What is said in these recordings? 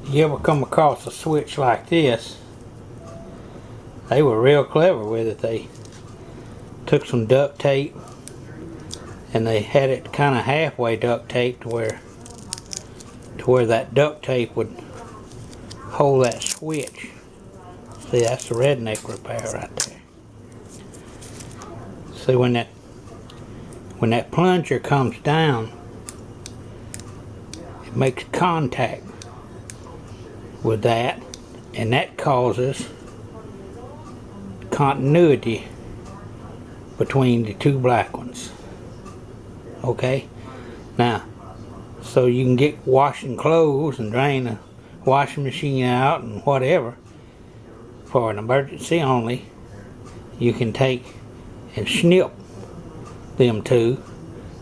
You ever come across a switch like this? They were real clever with it. They took some duct tape and they had it kind of halfway duct taped to where that duct tape would hold that switch. See, that's the redneck repair right there. See, when that plunger comes down, it makes contact with that, and that causes continuity between the two black ones. Okay? Now, so you can get washing clothes and drain the washing machine out and whatever, for an emergency only, you can take and snip them two,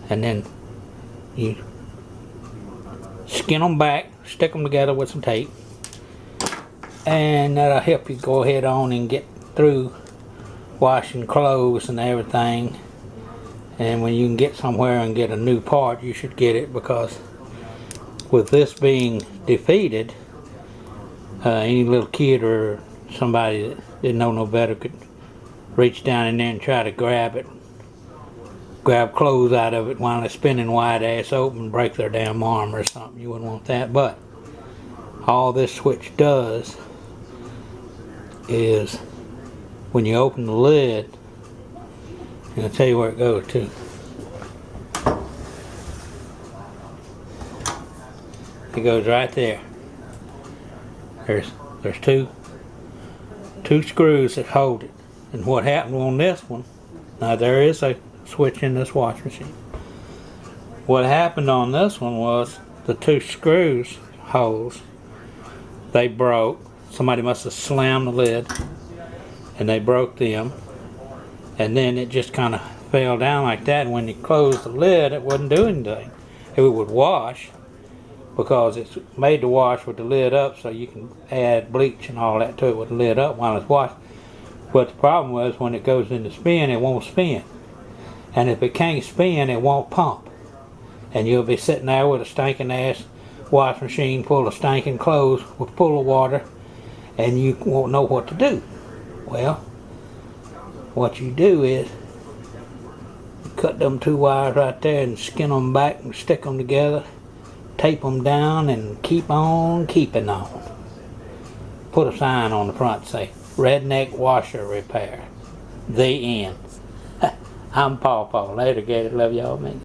and then you skin them back, stick them together with some tape, and that'll help you go ahead on and get through washing clothes and everything. And when you can get somewhere and get a new part, you should get it, because with this being defeated, any little kid or somebody that didn't know no better could reach down in there and try to grab clothes out of it while it's spinning wide ass open, break their damn arm or something. You wouldn't want that. But all this switch does is, when you open the lid, and I'll tell you where it goes to. It goes right there. There's two screws that hold it. And what happened on this one, now there is a switch in this wash machine. What happened on this one was the two screws holes, they broke. Somebody must have slammed the lid and they broke them, and then it just kind of fell down like that, and when you closed the lid it wouldn't do anything. It would wash, because it's made to wash with the lid up, so you can add bleach and all that to it with the lid up while it's washed. But the problem was, when it goes into spin, it won't spin. And if it can't spin, it won't pump. And you'll be sitting there with a stinking ass wash machine full of stinking clothes full of water, and you won't know what to do. Well, what you do is you cut them two wires right there and skin them back and stick them together, tape them down, and keep on keeping on. Put a sign on the front, say redneck washer repair, the end. I'm Paw. Later, Gator. Love y'all, man.